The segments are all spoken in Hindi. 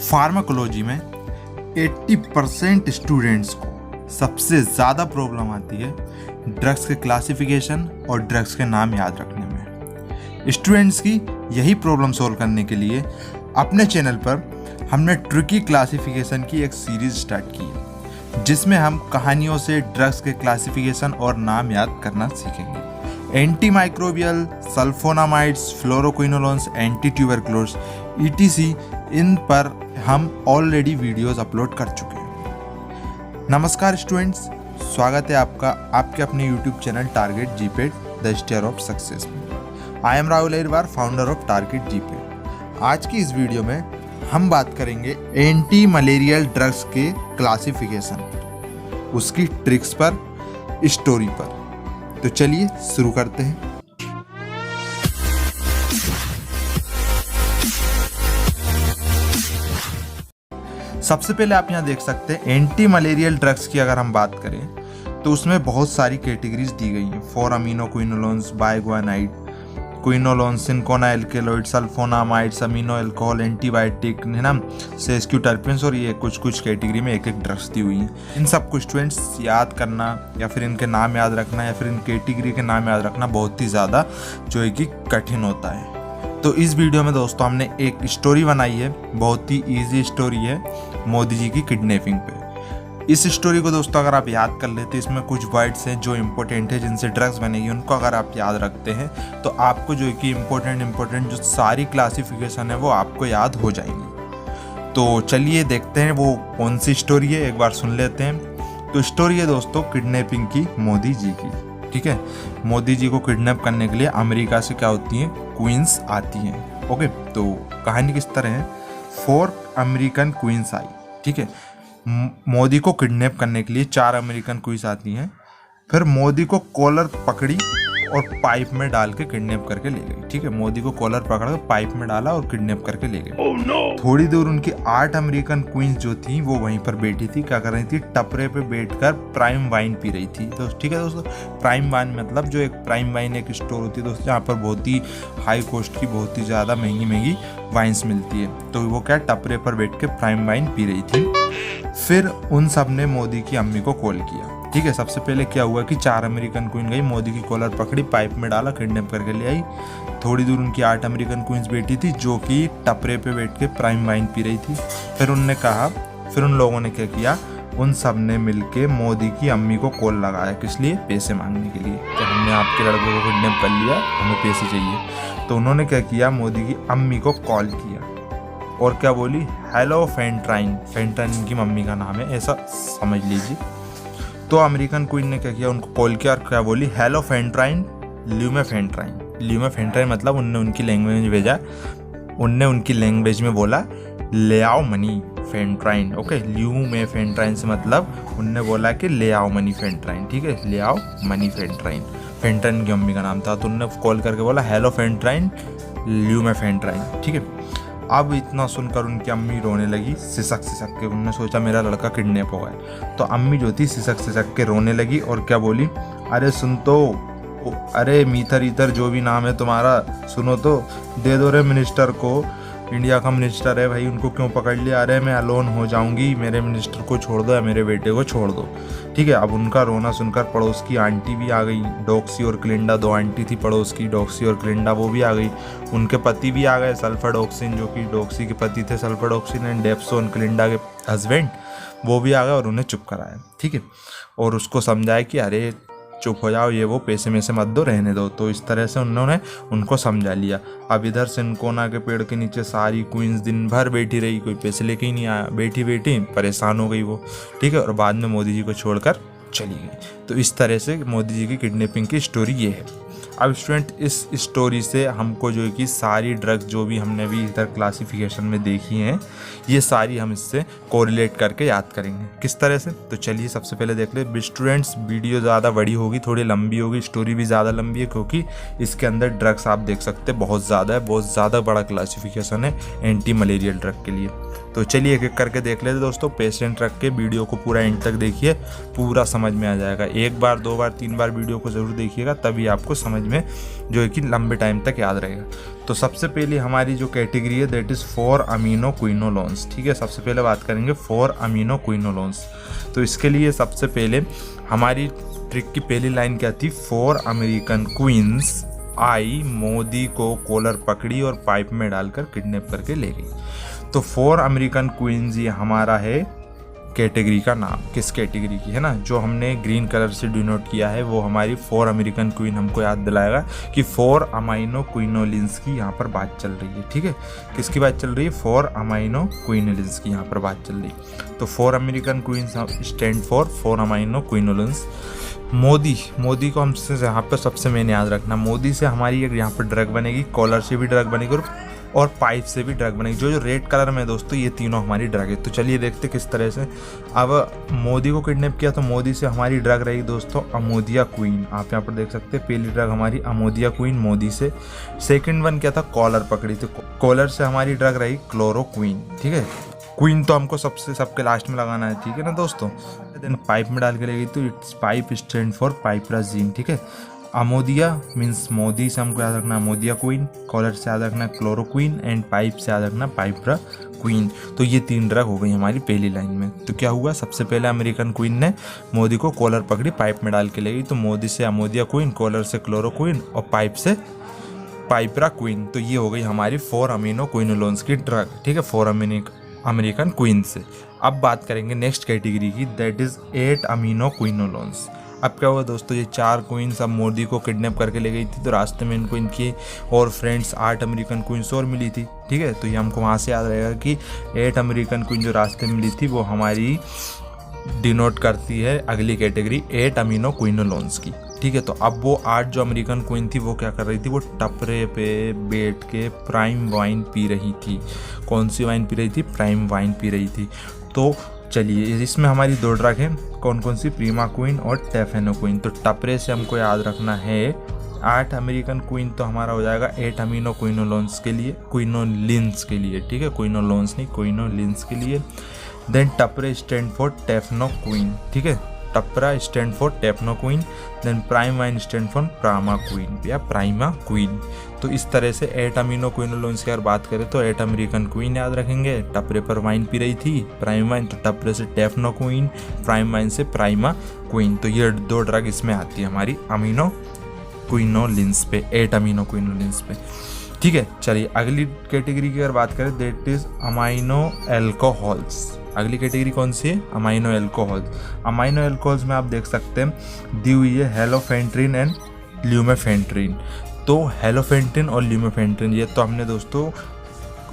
फार्माकोलॉजी में 80% स्टूडेंट्स को सबसे ज़्यादा प्रॉब्लम आती है ड्रग्स के क्लासिफिकेशन और ड्रग्स के नाम याद रखने में। स्टूडेंट्स की यही प्रॉब्लम सॉल्व करने के लिए अपने चैनल पर हमने ट्रिकी क्लासिफिकेशन की एक सीरीज़ स्टार्ट की है, जिसमें हम कहानियों से ड्रग्स के क्लासिफिकेशन और नाम याद करना सीखेंगे। Anti microbial, sulfonamides, fluoroquinolones, anti tuberculosis ETC, इन पर हम ऑलरेडी वीडियोस अपलोड कर चुके हैं। नमस्कार स्टूडेंट्स, स्वागत है आपका आपके अपने YouTube channel Target GPAT the stair of success में। I am Rahul Ahirwar, founder of Target GPAT. आज की इस वीडियो में हम बात करेंगे एंटी मलेरियल ड्रग्स के क्लासिफिकेशन, उसकी ट्रिक्स पर, स्टोरी पर। तो चलिए शुरू करते हैं। सबसे पहले आप यहाँ देख सकते हैं एंटी मलेरियल ड्रग्स की अगर हम बात करें तो उसमें बहुत सारी कैटेगरीज दी गई हैं। 4 amino quinolones, biguanide, quinolones, cinchona alkaloid, sulfonamides, amino alcohol, antibiotic, है ना, सेस्क्यूटर्पिन्स, और ये कुछ कैटेगरी में एक ड्रग्स दी हुई हैं। इन सबको स्टूडेंट्स याद करना या फिर इनके नाम याद रखना या फिर इन कैटेगरी के नाम याद रखना बहुत ही ज़्यादा जो है कि कठिन होता है। तो इस वीडियो में दोस्तों हमने एक स्टोरी बनाई है, बहुत ही ईजी स्टोरी है, मोदी जी की किडनैपिंग पे। इस स्टोरी को दोस्तों अगर आप याद कर लेते, इसमें कुछ वर्ड्स हैं जो इम्पोर्टेंट है, जिनसे ड्रग्स बनेगी, उनको अगर आप याद रखते हैं तो आपको जो है कि इम्पोर्टेंट जो सारी क्लासिफिकेशन है वो आपको याद हो जाएंगी। तो चलिए देखते हैं वो कौन सी स्टोरी है, एक बार सुन लेते हैं। तो स्टोरी है दोस्तों किडनैपिंग की मोदी जी की। ठीक है, मोदी जी को किडनैप करने के लिए अमेरिका से क्या होती हैं, क्वींस आती हैं। ओके, तो कहानी किस तरह है। 4 अमेरिकन क्वींस आई। ठीक है, मोदी को किडनैप करने के लिए 4 अमेरिकन क्वींस आती हैं। फिर मोदी को कॉलर पकड़ी और पाइप में डाल के किडनैप करके ले गई। ठीक है, मोदी को कॉलर पकड़ कर पाइप में डाला और किडनैप करके ले गए। oh, no! थोड़ी दूर उनकी 8 अमेरिकन क्वींस जो थी वो वहीं पर बैठी थी। क्या कर रही थी, टपरे पे बैठकर प्राइम वाइन पी रही थी। तो ठीक है दोस्तों, प्राइम वाइन मतलब जो एक प्राइम वाइन एक स्टोर होती है दोस्तों, जहाँ पर बहुत ही हाई कॉस्ट की, बहुत ही ज़्यादा महंगी वाइन्स मिलती है। तो वो क्या टपरे पर बैठ के प्राइम वाइन पी रही थी। फिर उन सब ने मोदी की अम्मी को कॉल किया। ठीक है, सबसे पहले क्या हुआ कि 4 अमेरिकन क्वीन गई, मोदी की कॉलर पकड़ी, पाइप में डाला, किडनैप करके ले आई। थोड़ी दूर उनकी 8 अमेरिकन क्वींस बैठी थी जो कि टपरे पे बैठ के प्राइम वाइन पी रही थी। फिर उन लोगों ने क्या किया, उन सब ने मिलके मोदी की अम्मी को कॉल लगाया। किस लिए, पैसे मांगने के लिए कि हमने आपके लड़के को किडनैप कर लिया, हमें पैसे चाहिए। तो उन्होंने क्या किया, मोदी की अम्मी को कॉल किया और क्या बोली, हेलो फेंट्राइन। फेंट्राइन इनकी मम्मी का नाम है, ऐसा समझ लीजिए। तो अमेरिकन क्वीन ने क्या किया, उनको कॉल किया और क्या बोली, हेलो फेंट्राइन, ल्यू में फेंट्राइन। ल्यू में फेंट्राइन मतलब उनने उनकी लैंग्वेज में भेजा, उनने उनकी लैंग्वेज में बोला ले आओ मनी फेंट्राइन। ओके, ल्यू में फेंट्राइन से मतलब उनने बोला कि ले आओ मनी फेंट्राइन। ठीक है, ले आओ मनी फेंट्राइन। फेंट्राइन की मम्मी का नाम था। तो उनने कॉल करके बोला हेलो फेंट्राइन, ल्यू में फेंट्राइन। ठीक है, अब इतना सुनकर उनकी अम्मी रोने लगी, सिसक के। उन्होंने सोचा मेरा लड़का किडनैप हो गया। तो अम्मी जो थी सिसक के रोने लगी और क्या बोली, अरे सुन तो, अरे मीथर जो भी नाम है तुम्हारा, सुनो तो, दे दो रे मिनिस्टर को, इंडिया का मिनिस्टर है भाई, उनको क्यों पकड़ लिया, अरे मैं अलोन हो जाऊंगी, मेरे मिनिस्टर को छोड़ दो या मेरे बेटे को छोड़ दो। ठीक है, अब उनका रोना सुनकर पड़ोस की आंटी भी आ गई, डॉक्सी और क्लिंडा, 2 आंटी थी पड़ोस की, डॉक्सी और क्लिंडा, वो भी आ गई। उनके पति भी आ गए, सल्फाडॉक्सिन, जो कि डॉक्सी के पति थे सल्फाडॉक्सिन, एंड डेप्सोन क्लिंडा के हस्बैंड, वो भी आ गए और उन्हें चुप कराया। ठीक है, और उसको समझाया कि अरे चुप हो जाओ, ये वो पैसे में से मत दो, रहने दो। तो इस तरह से उन्होंने उनको समझा लिया। अब इधर सिनकोना के पेड़ के नीचे सारी क्वींस दिन भर बैठी रही, कोई पैसे लेके ही नहीं आया, बैठी परेशान हो गई वो। ठीक है, और बाद में मोदी जी को छोड़कर चली गई। तो इस तरह से मोदी जी की किडनैपिंग की स्टोरी ये है। अब स्टूडेंट इस स्टोरी से हमको जो है कि सारी ड्रग्स जो भी हमने अभी इधर क्लासिफिकेशन में देखी हैं, ये सारी हम इससे कोरिलेट करके याद करेंगे। किस तरह से, तो चलिए सबसे पहले देख ले। स्टूडेंट्स वीडियो ज़्यादा बड़ी होगी, थोड़ी लंबी होगी, स्टोरी भी ज़्यादा लंबी है, क्योंकि इसके अंदर ड्रग्स आप देख सकते हैं बहुत ज़्यादा है, बहुत ज़्यादा बड़ा क्लासिफिकेशन है एंटी मलेरियल ड्रग के लिए। तो चलिए एक एक करके देख लेते दोस्तों। पेशेंट रख के वीडियो को पूरा एंड तक देखिए, पूरा समझ में आ जाएगा। 1 बार 2 बार 3 बार वीडियो को ज़रूर देखिएगा, तभी आपको समझ में, जो है कि लंबे टाइम तक याद रहेगा। तो सबसे पहले हमारी जो कैटेगरी है दैट इज़ 4 अमीनो क्विनोलोन्स। ठीक है, सबसे पहले बात करेंगे 4 अमीनो क्विनोलोन्स। तो इसके लिए सबसे पहले हमारी ट्रिक की पहली लाइन क्या थी, 4 अमेरिकन क्वींस आई, मोदी को कॉलर पकड़ी और पाइप में डालकर किडनैप करके ले गई। तो 4 अमेरिकन क्वींस ये हमारा है कैटेगरी का नाम। किस कैटेगरी की है ना, जो हमने ग्रीन कलर से डिनोट किया है वो हमारी 4 अमेरिकन क्वीन हमको याद दिलाएगा कि 4 अमाइनो क्विनोलिन्स की यहाँ पर बात चल रही है। ठीक है, किसकी बात चल रही है, 4 अमाइनो क्विनोलिन्स की यहाँ पर बात चल रही है। तो 4 American queens stand for 4 amino quinolines. Modi को हमसे यहाँ पर सबसे मेन याद रखना, मोदी से हमारी एक यहाँ पर ड्रग बनेगी, कॉलर से भी ड्रग बनेगी और पाइप से भी ड्रग बनेगी। जो रेड कलर में दोस्तों ये तीनों हमारी ड्रग है। तो चलिए देखते किस तरह से। अब मोदी को किडनैप किया तो मोदी से हमारी ड्रग रही दोस्तों अमोदिया क्वीन। आप यहाँ पर देख सकते हैं पहली ड्रग हमारी अमोदिया क्वीन मोदी से। सेकंड वन क्या था, कॉलर पकड़ी थी, कॉलर से हमारी ड्रग रही क्लोरोक्वीन। ठीक है, क्वीन तो हमको सबके लास्ट में लगाना है, ठीक है ना दोस्तों। देन पाइप में डाल के ले गई तो इट्स पाइप स्टैंड फॉर पाइप्राजीन। ठीक है, अमोदिया मीन्स मोदी से हमको याद रखना अमोदिया क्वीन, कॉलर से याद रखना क्लोरोक्वीन एंड पाइप से याद रखना पाइप्रा क्वीन। तो ये 3 ड्रग हो गई हमारी पहली लाइन में। तो क्या हुआ, सबसे पहले अमेरिकन क्वीन ने मोदी को कॉलर पकड़ी, पाइप में डाल के ले गई। तो मोदी से अमोदिया क्वीन, कॉलर से क्लोरोक्वीन और पाइप से पाइप्रा क्वीन। तो ये हो गई हमारी 4 अमीनो क्विनोलोन्स की ड्रग। ठीक है, 4 अमेरिकन क्वीन से। अब बात करेंगे नेक्स्ट कैटेगरी की दैट इज़ 8 अमीनो क्विनोलोन्स। अब क्या हुआ दोस्तों, ये 4 क्वींस अब मोदी को किडनैप करके ले गई थी। तो रास्ते में इनको इनकी और फ्रेंड्स 8 अमेरिकन क्वींस और मिली थी। ठीक है, तो ये हमको वहाँ से याद रहेगा कि 8 अमेरिकन क्वीन जो रास्ते में मिली थी वो हमारी डिनोट करती है अगली कैटेगरी 8 अमीनो क्विनोलोन्स की। ठीक है, तो अब वो 8 जो अमेरिकन क्वीन थी वो क्या कर रही थी, वो टपरे पे बैठ के प्राइम वाइन पी रही थी। कौन सी वाइन पी रही थी, प्राइम वाइन पी रही थी। तो चलिए इसमें हमारी 2 ड्रग हैं, कौन कौन सी, प्रीमा क्वीन और टेफेनो क्वीन। तो टपरे से हमको याद रखना है 8 अमेरिकन क्वीन, तो हमारा हो जाएगा 8 अमीनो क्विनोलोन्स के लिए, क्विनोलिन्स के लिए। ठीक है, क्विनोलोन्स नहीं, क्विनोलिन्स के लिए। देन टपरे स्टैंड फॉर टेफनो क्वीन। ठीक है, टपरा stand for tafenoquine. Then prime wine stand for primaquine या प्राइमा क्वीन। तो इस तरह से 8 अमीनो क्विनोलोन्स की अगर बात करें तो 8 अमेरिकन क्वीन याद रखेंगे, टपरे पर वाइन पी रही थी प्राइम वाइन, तो टपरे से टेफनो क्वीन, प्राइम वाइन से प्राइमा क्वीन। तो ये 2 ड्रग इसमें आती है हमारी अमीनो क्विनोलिन्स पे, 8 अमीनो क्विनोलिन्स पे। ठीक है, चलिए अगली कैटेगरी की अगर बात करें दैट इज अमाइनो एल्कोहल्स। अगली कैटेगरी कौन सी है, अमाइनो एल्कोहल्स। अमाइनो एल्कोहल्स में आप देख सकते हैं दी हुई है हेलोफेंट्रिन एंड ल्यूमेफेंट्रिन। तो हेलोफेंट्रिन और ल्यूमेफेंट्रिन ये तो हमने दोस्तों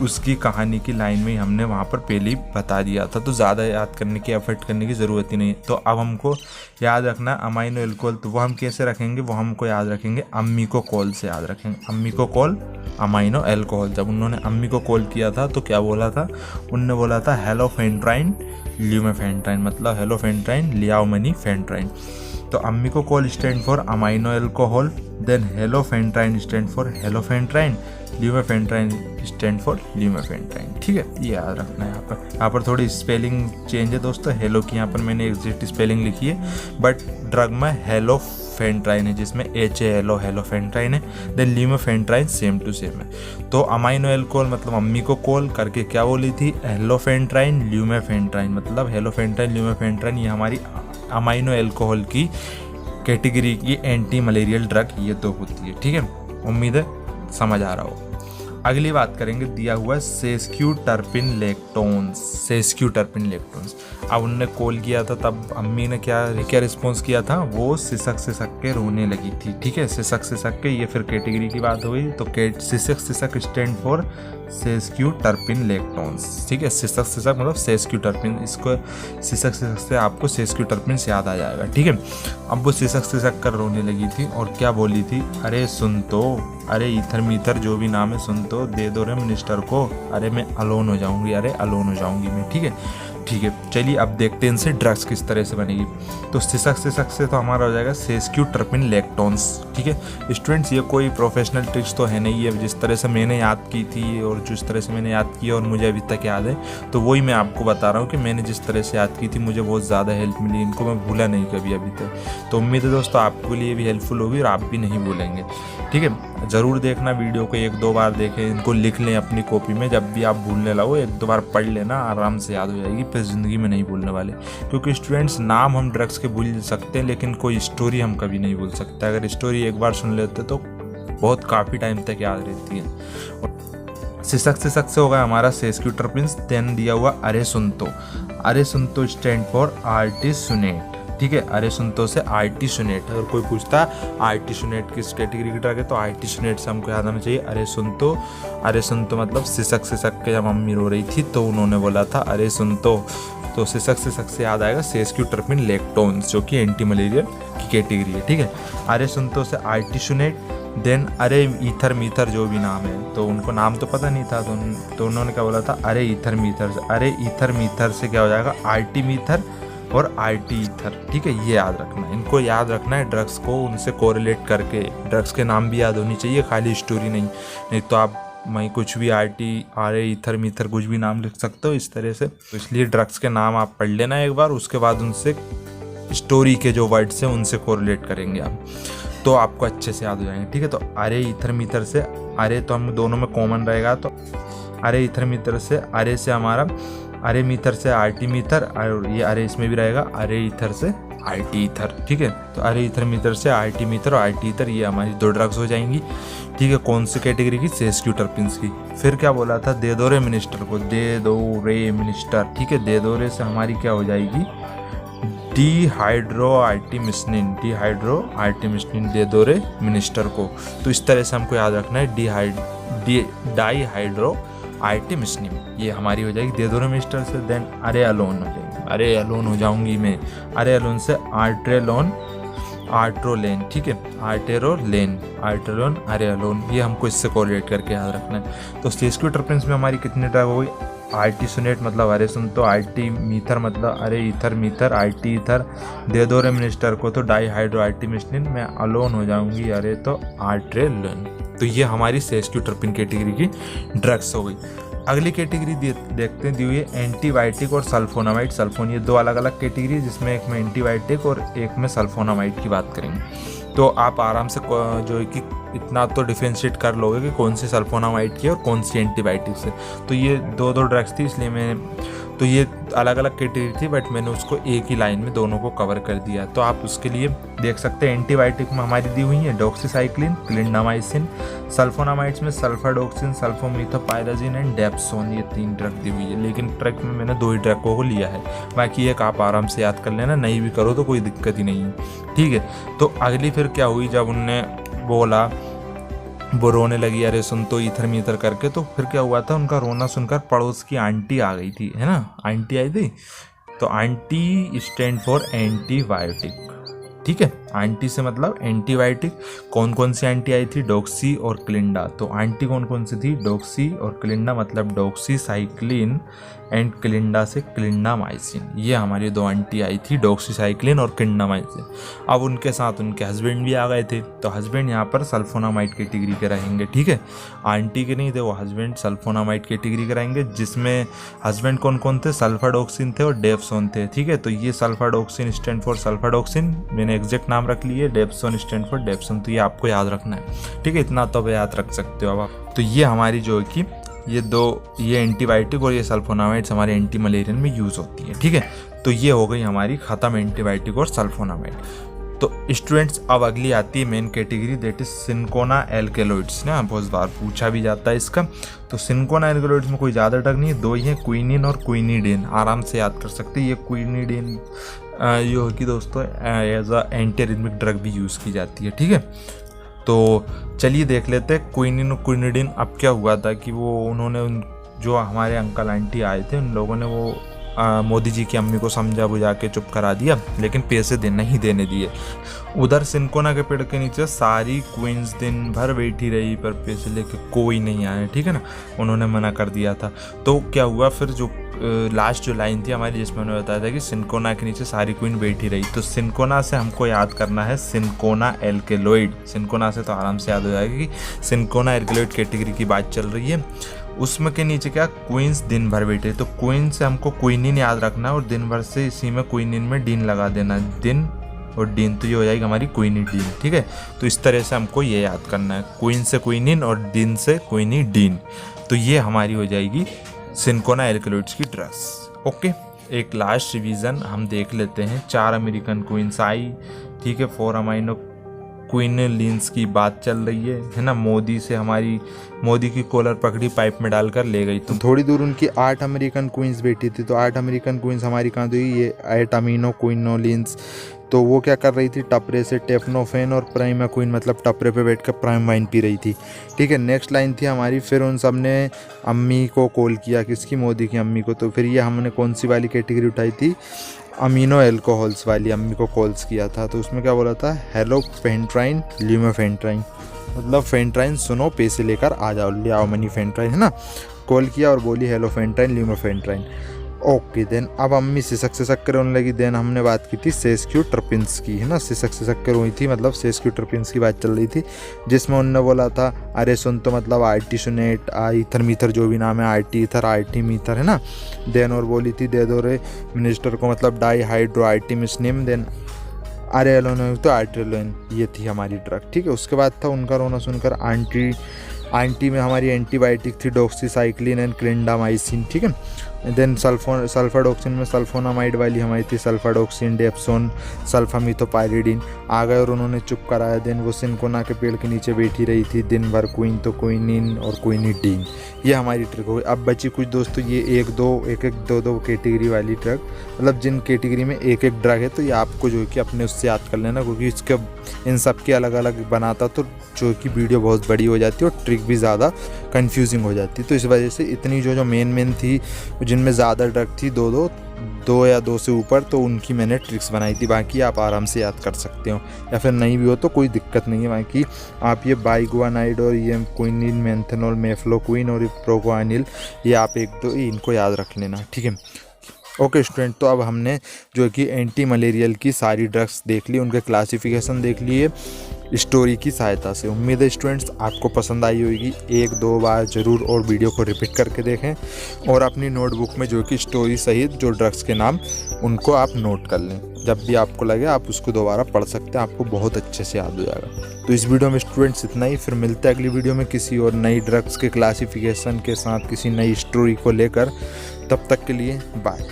उसकी कहानी की लाइन में ही हमने वहाँ पर पहले ही बता दिया था, तो ज़्यादा याद करने की एफर्ट करने की ज़रूरत ही नहीं। तो अब हमको याद रखना अमाइनो एल्कोहल, तो वो हम कैसे रखेंगे, वो हमको याद रखेंगे अम्मी को कॉल से याद रखेंगे। अम्मी को कॉल अमाइनो एल्कोहल। जब उन्होंने अम्मी को कॉल किया था तो क्या बोला था, उनने बोला था हेलोफेंट्राइन ल्यूमेफेंट्राइन, मतलब हेलोफेंट्राइन लियाओमनीफेंट्राइन। तो अम्मी को call stand for amino alcohol, then halofantrine stand for halofantrine, lumefantrine stand for lumefantrine. ठीक है, ये याद रखना है। यहाँ पर थोड़ी स्पेलिंग चेंज है दोस्तों, हेलो की यहाँ पर मैंने एग्जैक्ट स्पेलिंग लिखी है, बट ड्रग में हेलोफेंट्राइन है जिसमें HALO हेलोफेंट्राइन है, देन ल्यूमेफेंट्राइन सेम टू सेम है। तो अमाइनो एल्कोहल मतलब अम्मी को कॉल करके क्या बोली थी, हेलोफेंट्राइन ल्यूमेफेंट्राइन, मतलब हेलोफेंट्राइन ल्यूमेफेंट्राइन ये हमारी अमाइनो एल्कोहल की कैटेगरी की एंटी मलेरियल ड्रग ये तो होती है। ठीक है, उम्मीद है समझ आ रहा हो। अगली बात करेंगे दिया हुआ सेस्क्यूटर्पिन लेक्टोन्स। सेस्क्यूटर्पिन लेक्टोन्स, अब उनने कॉल किया था तब अम्मी ने क्या रिस्पॉन्स किया था, वो सिसक के रोने लगी थी। ठीक है, सिसक के, ये फिर कैटेगरी की बात हुई। तो सिसक स्टैंड फॉर सेस्क्यूटर्पिन लेक्टोन्स। ठीक है, सिसक मतलब सेस्क्यूटर्पिन, इसको सिसक से आपको सेस्क्यूटर्पिन से याद आ जाएगा। ठीक है, अब वो सिसक कर रोने लगी थी और क्या बोली थी, अरे सुन तो, अरे ईथर मीथर जो भी नाम है सुन तो, दे दो रे मिनिस्टर को, अरे मैं अलोन हो जाऊंगी, अरे अलोन हो जाऊंगी मैं। ठीक है, ठीक है, चलिए अब देखते हैं इनसे ड्रग्स किस तरह से बनेगी। तो सिसक से तो हमारा हो जाएगा सेस्क्यूट्रपिन लैक्टोन्स। ठीक है स्टूडेंट्स, ये कोई प्रोफेशनल ट्रिक्स तो है नहीं है, जिस तरह से मैंने याद की थी और जिस तरह से मैंने याद किया और मुझे अभी तक याद है, तो वही मैं आपको बता रहा हूँ कि मैंने जिस तरह से याद की थी मुझे बहुत ज़्यादा हेल्प मिली, इनको मैं भूला नहीं कभी अभी तक। तो उम्मीद है दोस्तों आपके लिए भी हेल्पफुल होगी और आप भी नहीं भूलेंगे। ठीक है, ज़रूर देखना वीडियो को, 1-2 बार देखें, इनको लिख लें अपनी कॉपी में, जब भी आप भूलने लगो 1-2 बार पढ़ लेना, आराम से याद हो जाएगी, फिर ज़िंदगी में नहीं भूलने वाले। क्योंकि स्टूडेंट्स नाम हम ड्रग्स के भूल सकते हैं लेकिन कोई स्टोरी हम कभी नहीं भूल सकते। अगर स्टोरी एक बार सुन लेते तो बहुत काफ़ी टाइम तक याद रहती है। सिसक से होगा हमारा सेस्क्यूट्रपिन्स, देन दिया हुआ अरे सुनतो स्टैंड फॉर आर्टिसुनेट। ठीक है, अरेसुनतो से आर्टिसुनेट। अगर कोई पूछता है आर्टिसुनेट किस कैटेगरी की ड्रग है तो आर्टिसुनेट से हमको याद आना चाहिए अरेसुनतो मतलब सिसक के जब मम्मी रो रही थी तो उन्होंने बोला था अरेसुनतो, तो सिसक से याद आएगा सेस्क्यूट्रपिन लैक्टोन्स जो कि एंटी मलेरियल की कैटेगरी है। ठीक है, अरेसुनतो से आर्टिसुनेट, देन अरे ईथर मीथर जो भी नाम है, तो उनको नाम तो पता नहीं था तो उन्होंने क्या बोला था अरे ईथर मीथर से क्या हो जाएगा आर्टी मीथर और आर्टी ईथर। ठीक है, ये याद रखना है, इनको याद रखना है ड्रग्स को उनसे कोरिलेट करके। ड्रग्स के नाम भी याद होनी चाहिए, खाली स्टोरी नहीं तो आप मैं कुछ भी आरे ईथर मीथर कुछ भी नाम लिख सकते हो इस तरह से। तो इसलिए ड्रग्स के नाम आप पढ़ लेना एक बार, उसके बाद उनसे स्टोरी के जो वर्ड्स हैं उनसे कोरिलेट करेंगे आप, तो आपको अच्छे से याद हो जाएंगे। ठीक है, तो अरे ईथर मीथर से अरे तो हम दोनों में कॉमन रहेगा, तो अरे ईथर मीथर से अरे से हमारा अरे मीथर से आर्टी मीथर, और ये अरे इसमें भी रहेगा अरे ईथर से आर्टी ईथर। ठीक है, तो अरे ईथर मीथर से आर्टी मीथर और आर्टी ईथर ये हमारी 2 ड्रग्स हो जाएंगी। ठीक है, कौन सी कैटेगरी की? सेस्क्यूट्रपिन्स की। फिर क्या बोला था? दे दो रे मिनिस्टर को, दे दो रे मिनिस्टर। ठीक है, दे दो रे से हमारी क्या हो जाएगी डिहाइड्रो आर्टिमिस्निन दे दो रे मिनिस्टर को। तो इस तरह से हमको याद रखना है डाईहाइड्रो आर्टिमिस्निन, ये हमारी हो जाएगी दे दो रे मिनिस्टर से। देन अरे अलोन हो जाएगी, अरे अलोन हो जाऊंगी मैं, अरे अलोन से आर्ट्रोलेन। ठीक है, आर्ट्रोलेन अरे अलोन, ये हमको इससे कोरिलेट करके याद रखना है। तो सेस्क्यूट्रपिन्स में हमारी कितनी ड्रग हो गई? आर्टिसुनेट मतलब अरे सुन तो, आर्टी मीथर मतलब अरे ईथर मीथर, आर्टी ईथर, दे दो रे मिनिस्टर को तो डाईहाइड्रो आर्टिमिस्निन, मैं अलोन हो जाऊंगी अरे तो आर्ट्रोलेन। तो ये हमारी सेस्क्यूट्रपिन कैटेगरी की ड्रग्स हो गई। अगली कैटेगरी देखते हैं दी हुई है एंटीबायोटिक और सल्फोनामाइड। ये 2 अलग अलग कैटेगरी है, जिसमें एक में एंटीबायोटिक और एक में सल्फोनामाइड की बात करेंगे। तो आप आराम से जो है कि इतना तो डिफ्रेंशिएट कर लोगे कि कौन सी सल्फोनामाइड की और कौन सी एंटीबायोटिक से। तो ये 2 ड्रग्स थी, इसलिए मैं तो ये अलग अलग कैटेगरी थी बट मैंने उसको एक ही लाइन में दोनों को कवर कर दिया। तो आप उसके लिए देख सकते हैं एंटीबायोटिक में हमारी दी हुई है डॉक्सीसाइक्लिन, क्लिंडामाइसिन, सल्फोनामाइड्स में सल्फाडोक्सिन, सल्फोमिथोपायराजिन एंड डेप्सोन, ये 3 ड्रग दी हुई है। लेकिन ट्रक में मैंने 2 ही ड्रगों को लिया है, बाकी एक आप आराम से याद कर लेना, नहीं भी करो तो कोई दिक्कत ही नहीं है। ठीक है, तो अगली फिर क्या हुई, जब उनने बोला वो रोने लगी अरे सुन तो ईथर मीथर करके, तो फिर क्या हुआ था, उनका रोना सुनकर पड़ोस की आंटी आ गई थी, है ना, आंटी आई थी। तो आंटी स्टैंड फॉर एंटीबायोटिक। ठीक है, आंटी से मतलब एंटीबायोटिक। कौन कौन सी आंटी आई थी? डॉक्सी और क्लिंडा। तो आंटी कौन कौन सी थी? डॉक्सी और क्लिंडा, मतलब डॉक्सीसाइक्लिन एंड क्लिंडा से क्लिंडामाइसिन। ये हमारी 2 आंटी आई थी, डॉक्सीसाइक्लिन और क्लिंडामाइसिन। अब उनके साथ उनके हस्बैंड भी आ गए थे, तो हस्बैंड यहाँ पर सल्फोनामाइड कैटेगरी के रहेंगे। ठीक है, आंटी के नहीं थे वो, हस्बैंड सल्फोनामाइड कैटेगरी के रहेंगे, जिसमें हस्बैंड कौन कौन थे? सल्फाडोक्सिन थे और डेप्सोन थे। ठीक है, तो ये सल्फाडोक्सिन स्टैंड फॉर सल्फाडोक्सिन, मैंने एग्जैक्ट नाम रख लिए, डेप्सोन स्टैंड फॉर डेप्सोन। तो ये आपको याद रखना है। ठीक है, इतना तो याद रख सकते हो अब आप। तो ये हमारी जो है कि ये एंटीबायोटिक और ये सल्फोनामाइड्स हमारे एंटी मलेरियन में यूज़ होती है। ठीक है, तो ये हो गई हमारी ख़त्म एंटीबायोटिक और सल्फोनामाइड। तो स्टूडेंट्स अब अगली आती है main category, that is cinchona alkaloids ना, बहुत बार पूछा भी जाता है इसका। तो सिंकोना एल्केलॉइड्स में कोई ज़्यादा ड्रग नहीं है, 2 ही हैं, क्विनिन और क्विनिडेन। आराम से याद कर सकते हैं। ये क्विनिडेन ये होगी दोस्तों as a anti arrhythmic drug भी यूज़ की जाती है। ठीक है, तो चलिए देख लेते हैं क्विनिन और क्विनिडिन। अब क्या हुआ था कि वो उन्होंने जो हमारे अंकल आंटी आए थे उन लोगों ने वो मोदी जी की अम्मी को समझा बुझा के चुप करा दिया, लेकिन पैसे नहीं देने दिए। उधर सिंकोना के पेड़ के नीचे सारी क्वींस दिन भर बैठी रही पर पैसे लेके कोई नहीं आया। ठीक है ना, उन्होंने मना कर दिया था। तो क्या हुआ फिर, जो लास्ट जो लाइन थी हमारी जिसमें उन्होंने बताया था कि सिंकोना के नीचे सारी क्वीन बैठी रही, तो सिंकोना से हमको याद करना है सिंकोना एल्केलॉइड। सिंकोना से तो आराम से याद हो जाएगा कि सिंकोना एल्केलॉइड कैटेगरी की बात चल रही है। उसमें के नीचे क्या क्वींस दिन भर बैठे, तो क्वीन से हमको क्वीनिन याद रखना है और दिन भर से इसी में क्वीनिन में डीन लगा देना, दिन और डीन, तो ये हो जाएगी हमारी क्वीनिडीन। ठीक है, तो इस तरह से हमको ये याद करना है, क्वीन से क्वीनिन और डीन से क्वीनिडीन, तो ये हमारी हो जाएगी सिंकोना एल्केलॉइड्स की ड्रग्स। ओके, एक लास्ट रिवीजन हम देख लेते हैं। 4 अमेरिकन क्वींस आई, ठीक है, 4 अमाइनो क्विनोलिन्स की बात चल रही है ना। मोदी की कॉलर पकड़ी, पाइप में डालकर ले गई, तो थोड़ी दूर उनकी 8 अमेरिकन क्वींस बैठी थी, तो 8 अमेरिकन क्वींस हमारी कहाँ हुई, ये 8 अमीनो क्विनोलिन्स। तो वो क्या कर रही थी, टपरे से टेफनोफेन और प्राइमा क्वीन, मतलब टपरे पे बैठकर प्राइम वाइन पी रही थी। ठीक है, नेक्स्ट लाइन थी हमारी, फिर उन सब ने अम्मी को कॉल किया, किसकी, मोदी की अम्मी को। तो फिर ये हमने कौन सी वाली कैटेगरी उठाई थी, अमीनो एल्कोहल्स वाली, अम्मी को कॉल्स किया था। तो उसमें क्या बोला था, हेलो फेंट्राइन ल्यूमेफेंट्राइन, मतलब फेंट्राइन सुनो, पैसे लेकर आ जाओ, ले आओ मनी फेंट्राइन, है ना। कॉल किया और बोली हेलो फेंट्राइन ल्यूमेफेंट्राइन। ओके, देन अब अम्मी सिसक कर रोने लगी। देन हमने बात की थी सेस्क्यूट्रोपिन्स की, है ना, सिसक कर रोई थी, मतलब सेस्क्यूट्रोपिन्स की बात चल रही थी, जिसमें उन्होंने बोला था अरे सुन, तो मतलब आर्टिसोनेट, ईथर मीथर जो भी नाम है, आर्टी ईथर, आर्टी मीथर, है ना। देन और बोली थी दे दो रे मिनिस्टर को, मतलब डाई हाइड्रो आर्टिमिसनिम, देन अरे एलोन तो आर्ट्रेलोन, ये थी हमारी ड्रग। ठीक है, उसके बाद था उनका रोना सुनकर आंटी में हमारी एंटीबायोटिक थी डॉक्सीसाइक्लिन एंड क्लिंडामाइसिन। ठीक है, देन सल्फाडोक्सिन में सल्फोनामाइड वाली हमारी थी सल्फाडोक्सिन, डेप्सोन, सल्फामिथोपायरिडीन आ गए और उन्होंने चुप कराया। देन वो सिंकोना के पेड़ के नीचे बैठी रही थी दिन भर, क्वीन तो क्वीनिन और क्वीनिडीन, ये हमारी ट्रिक हो गई। अब बची कुछ दोस्तों ये एक दो कैटेगरी वाली ड्रग, मतलब जिन कैटेगरी में एक ड्रग है, तो ये आपको जो है कि अपने उससे याद कर लेना, क्योंकि इसके इन सब के अलग अलग बनाता तो जो कि वीडियो बहुत बड़ी हो जाती है और ट्रिक भी ज़्यादा कंफ्यूजिंग हो जाती है। तो इस वजह से इतनी जो मेन थी, जिनमें ज़्यादा ड्रग थी, दो या दो से ऊपर, तो उनकी मैंने ट्रिक्स बनाई थी। बाकी आप आराम से याद कर सकते हो, या फिर नहीं भी हो तो कोई दिक्कत नहीं है। बाकी आप ये बाइगुआनाइड और ये क्विनिन, मेंथेनॉल, मेफ्लोक्विन और प्रोग्वानिल, ये आप इनको याद रख लेना। ठीक है, ओके स्टूडेंट, तो अब हमने जो कि एंटी मलेरियल की सारी ड्रग्स देख ली, उनके क्लासिफिकेशन देख लिए स्टोरी की सहायता से। उम्मीद है स्टूडेंट्स आपको पसंद आई होगी। 1-2 बार ज़रूर और वीडियो को रिपीट करके देखें और अपनी नोटबुक में जो कि स्टोरी सहित जो ड्रग्स के नाम उनको आप नोट कर लें। जब भी आपको लगे आप उसको दोबारा पढ़ सकते हैं, आपको बहुत अच्छे से याद हो जाएगा। तो इस वीडियो में स्टूडेंट्स इतना ही, फिर मिलते हैं अगली वीडियो में किसी और नई ड्रग्स के क्लासिफिकेशन के साथ, किसी नई स्टोरी को लेकर। तब तक के लिए बाय।